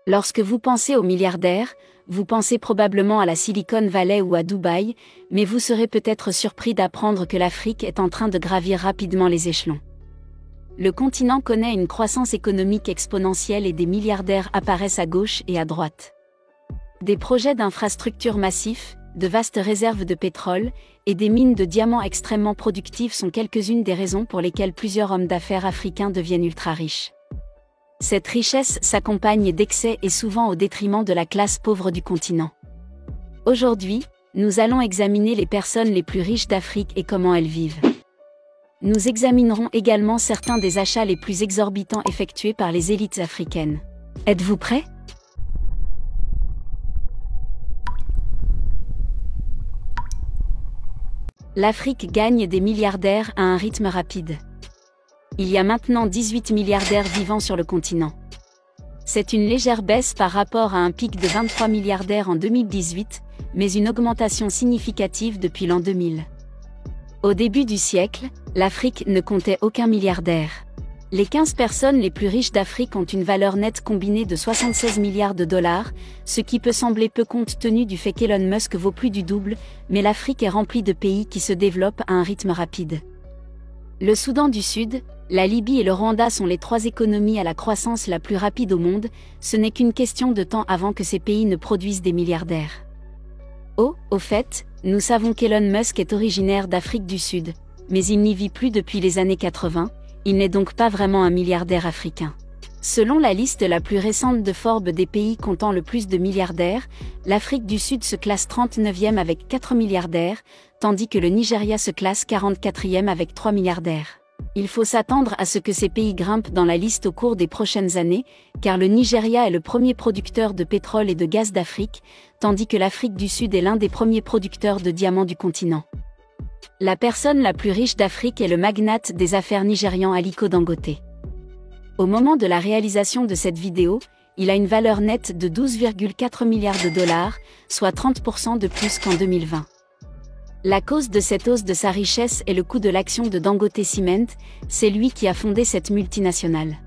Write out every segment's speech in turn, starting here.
Lorsque vous pensez aux milliardaires, vous pensez probablement à la Silicon Valley ou à Dubaï, mais vous serez peut-être surpris d'apprendre que l'Afrique est en train de gravir rapidement les échelons. Le continent connaît une croissance économique exponentielle et des milliardaires apparaissent à gauche et à droite. Des projets d'infrastructures massifs, de vastes réserves de pétrole, et des mines de diamants extrêmement productives sont quelques-unes des raisons pour lesquelles plusieurs hommes d'affaires africains deviennent ultra riches. Cette richesse s'accompagne d'excès et souvent au détriment de la classe pauvre du continent. Aujourd'hui, nous allons examiner les personnes les plus riches d'Afrique et comment elles vivent. Nous examinerons également certains des achats les plus exorbitants effectués par les élites africaines. Êtes-vous prêts ? L'Afrique gagne des milliardaires à un rythme rapide. Il y a maintenant 18 milliardaires vivant sur le continent. C'est une légère baisse par rapport à un pic de 23 milliardaires en 2018, mais une augmentation significative depuis l'an 2000. Au début du siècle, l'Afrique ne comptait aucun milliardaire. Les 15 personnes les plus riches d'Afrique ont une valeur nette combinée de 76 milliards de dollars, ce qui peut sembler peu compte tenu du fait qu'Elon Musk vaut plus du double, mais l'Afrique est remplie de pays qui se développent à un rythme rapide. Le Soudan du Sud, la Libye et le Rwanda sont les 3 économies à la croissance la plus rapide au monde, ce n'est qu'une question de temps avant que ces pays ne produisent des milliardaires. Au fait, nous savons qu'Elon Musk est originaire d'Afrique du Sud, mais il n'y vit plus depuis les années 80, il n'est donc pas vraiment un milliardaire africain. Selon la liste la plus récente de Forbes des pays comptant le plus de milliardaires, l'Afrique du Sud se classe 39e avec 4 milliardaires, tandis que le Nigeria se classe 44e avec 3 milliardaires. Il faut s'attendre à ce que ces pays grimpent dans la liste au cours des prochaines années, car le Nigeria est le premier producteur de pétrole et de gaz d'Afrique, tandis que l'Afrique du Sud est l'un des premiers producteurs de diamants du continent. La personne la plus riche d'Afrique est le magnate des affaires nigérian Aliko Dangote. Au moment de la réalisation de cette vidéo, il a une valeur nette de 12,4 milliards de dollars, soit 30% de plus qu'en 2020. La cause de cette hausse de sa richesse est le coût de l'action de Dangote Cement, c'est lui qui a fondé cette multinationale.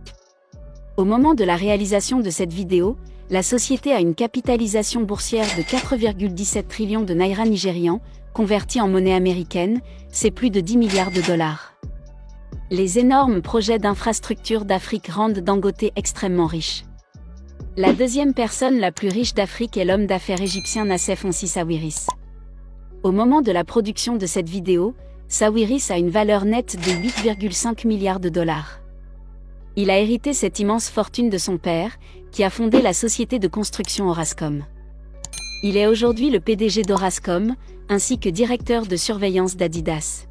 Au moment de la réalisation de cette vidéo, la société a une capitalisation boursière de 4,17 trillions de naira nigérians, convertis en monnaie américaine, c'est plus de 10 milliards de dollars. Les énormes projets d'infrastructures d'Afrique rendent Dangote extrêmement riche. La deuxième personne la plus riche d'Afrique est l'homme d'affaires égyptien Nassef Onsi Sawiris. Au moment de la production de cette vidéo, Sawiris a une valeur nette de 8,5 milliards de dollars. Il a hérité cette immense fortune de son père, qui a fondé la société de construction Orascom. Il est aujourd'hui le PDG d'Orascom, ainsi que directeur de surveillance d'Adidas.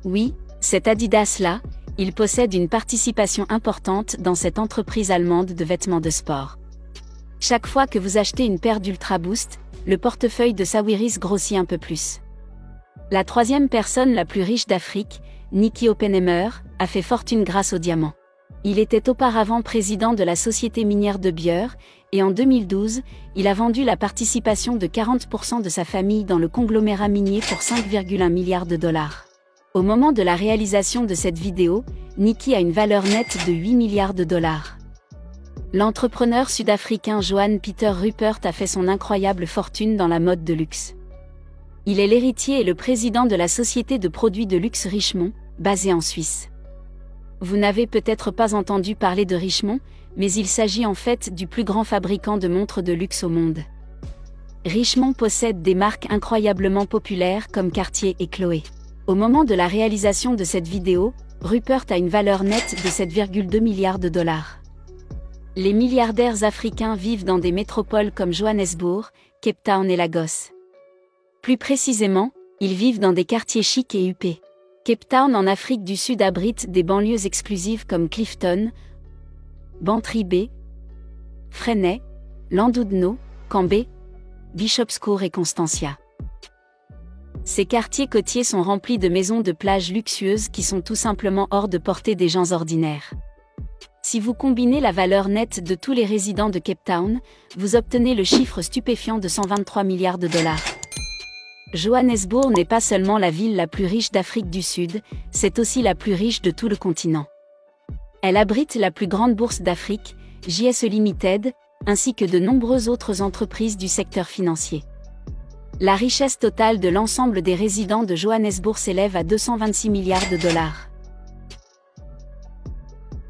Oui, cet Adidas-là, il possède une participation importante dans cette entreprise allemande de vêtements de sport. Chaque fois que vous achetez une paire d'Ultra Boost, le portefeuille de Sawiris grossit un peu plus. La troisième personne la plus riche d'Afrique, Nicky Oppenheimer, a fait fortune grâce aux diamants. Il était auparavant président de la société minière de Beer, et en 2012, il a vendu la participation de 40% de sa famille dans le conglomérat minier pour 5,1 milliards de dollars. Au moment de la réalisation de cette vidéo, Nicky a une valeur nette de 8 milliards de dollars. L'entrepreneur sud-africain Johann Peter Rupert a fait son incroyable fortune dans la mode de luxe. Il est l'héritier et le président de la société de produits de luxe Richemont, basée en Suisse. Vous n'avez peut-être pas entendu parler de Richemont, mais il s'agit en fait du plus grand fabricant de montres de luxe au monde. Richemont possède des marques incroyablement populaires comme Cartier et Chloé. Au moment de la réalisation de cette vidéo, Rupert a une valeur nette de 7,2 milliards de dollars. Les milliardaires africains vivent dans des métropoles comme Johannesburg, Cape Town et Lagos. Plus précisément, ils vivent dans des quartiers chics et huppés. Cape Town en Afrique du Sud abrite des banlieues exclusives comme Clifton, Bantry Bay, Freinet, Llandudno, Cambé, Bishopscourt et Constantia. Ces quartiers côtiers sont remplis de maisons de plage luxueuses qui sont tout simplement hors de portée des gens ordinaires. Si vous combinez la valeur nette de tous les résidents de Cape Town, vous obtenez le chiffre stupéfiant de 123 milliards de dollars. Johannesburg n'est pas seulement la ville la plus riche d'Afrique du Sud, c'est aussi la plus riche de tout le continent. Elle abrite la plus grande bourse d'Afrique, JSE Limited, ainsi que de nombreuses autres entreprises du secteur financier. La richesse totale de l'ensemble des résidents de Johannesburg s'élève à 226 milliards de dollars.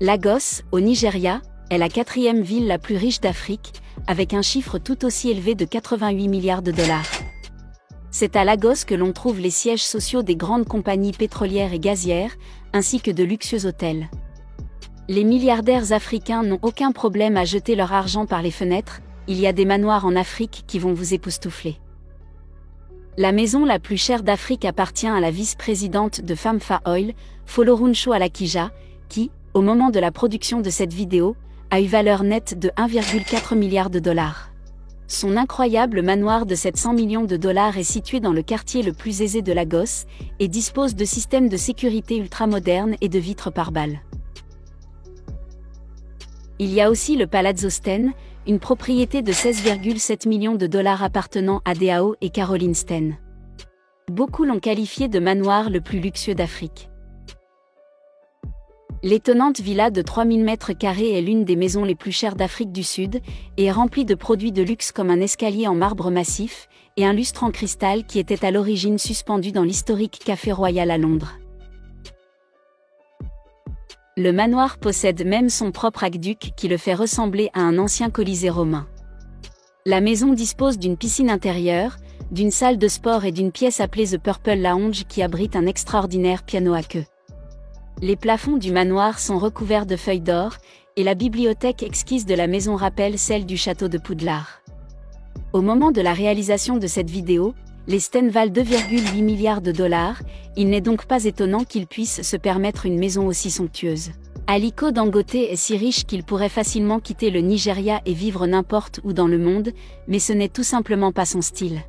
Lagos, au Nigeria, est la 4e ville la plus riche d'Afrique, avec un chiffre tout aussi élevé de 88 milliards de dollars. C'est à Lagos que l'on trouve les sièges sociaux des grandes compagnies pétrolières et gazières, ainsi que de luxueux hôtels. Les milliardaires africains n'ont aucun problème à jeter leur argent par les fenêtres, il y a des manoirs en Afrique qui vont vous époustoufler. La maison la plus chère d'Afrique appartient à la vice-présidente de Famfa Oil, Folorunso Alakija, qui, au moment de la production de cette vidéo, a eu valeur nette de 1,4 milliard de dollars. Son incroyable manoir de 700 millions de dollars est situé dans le quartier le plus aisé de Lagos et dispose de systèmes de sécurité ultramodernes et de vitres pare balles. Il y a aussi le Palazzo Sten, une propriété de 16,7 millions de dollars appartenant à DAO et Caroline Sten. Beaucoup l'ont qualifié de manoir le plus luxueux d'Afrique. L'étonnante villa de 3000 m² est l'une des maisons les plus chères d'Afrique du Sud et est remplie de produits de luxe comme un escalier en marbre massif et un lustre en cristal qui était à l'origine suspendu dans l'historique Café Royal à Londres. Le manoir possède même son propre aqueduc qui le fait ressembler à un ancien colisée romain. La maison dispose d'une piscine intérieure, d'une salle de sport et d'une pièce appelée The Purple Lounge qui abrite un extraordinaire piano à queue. Les plafonds du manoir sont recouverts de feuilles d'or, et la bibliothèque exquise de la maison rappelle celle du château de Poudlard. Au moment de la réalisation de cette vidéo, les Sten valent 2,8 milliards de dollars, il n'est donc pas étonnant qu'ils puissent se permettre une maison aussi somptueuse. Aliko Dangote est si riche qu'il pourrait facilement quitter le Nigeria et vivre n'importe où dans le monde, mais ce n'est tout simplement pas son style.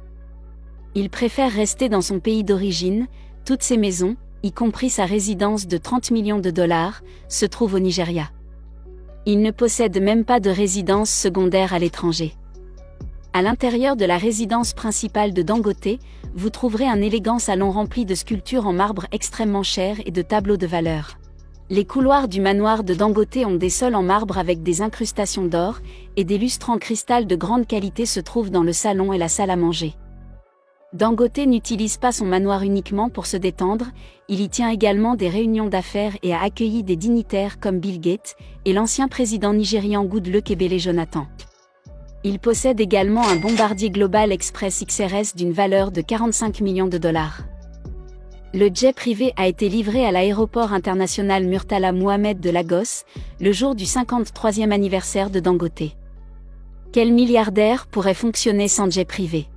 Il préfère rester dans son pays d'origine, toutes ses maisons, y compris sa résidence de 30 millions de dollars, se trouve au Nigeria. Il ne possède même pas de résidence secondaire à l'étranger. À l'intérieur de la résidence principale de Dangote, vous trouverez un élégant salon rempli de sculptures en marbre extrêmement chères et de tableaux de valeur. Les couloirs du manoir de Dangote ont des sols en marbre avec des incrustations d'or, et des lustres en cristal de grande qualité se trouvent dans le salon et la salle à manger. Dangote n'utilise pas son manoir uniquement pour se détendre, il y tient également des réunions d'affaires et a accueilli des dignitaires comme Bill Gates et l'ancien président nigérian Goodluck Ebele Jonathan. Il possède également un bombardier Global Express XRS d'une valeur de 45 millions de dollars. Le jet privé a été livré à l'aéroport international Murtala Mohamed de Lagos, le jour du 53e anniversaire de Dangote. Quel milliardaire pourrait fonctionner sans jet privé ?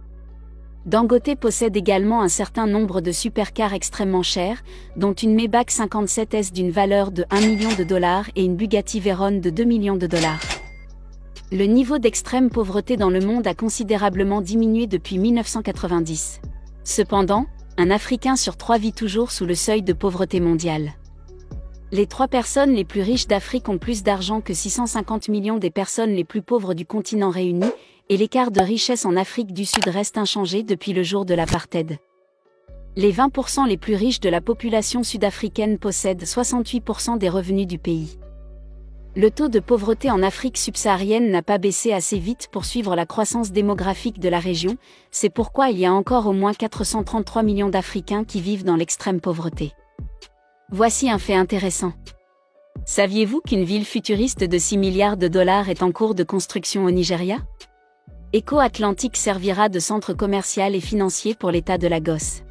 Dangote possède également un certain nombre de supercars extrêmement chers, dont une Maybach 57S d'une valeur de 1 million de dollars et une Bugatti Veyron de 2 millions de dollars. Le niveau d'extrême pauvreté dans le monde a considérablement diminué depuis 1990. Cependant, un Africain sur 3 vit toujours sous le seuil de pauvreté mondiale. Les 3 personnes les plus riches d'Afrique ont plus d'argent que 650 millions des personnes les plus pauvres du continent réunies, et l'écart de richesse en Afrique du Sud reste inchangé depuis le jour de l'apartheid. Les 20% les plus riches de la population sud-africaine possèdent 68% des revenus du pays. Le taux de pauvreté en Afrique subsaharienne n'a pas baissé assez vite pour suivre la croissance démographique de la région, c'est pourquoi il y a encore au moins 433 millions d'Africains qui vivent dans l'extrême pauvreté. Voici un fait intéressant. Saviez-vous qu'une ville futuriste de 6 milliards de dollars est en cours de construction au Nigeria ? Eco Atlantic servira de centre commercial et financier pour l'État de Lagos.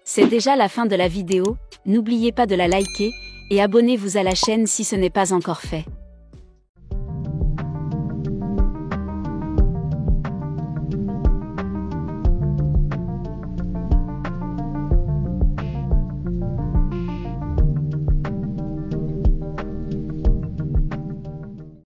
C'est déjà la fin de la vidéo, n'oubliez pas de la liker, et abonnez-vous à la chaîne si ce n'est pas encore fait.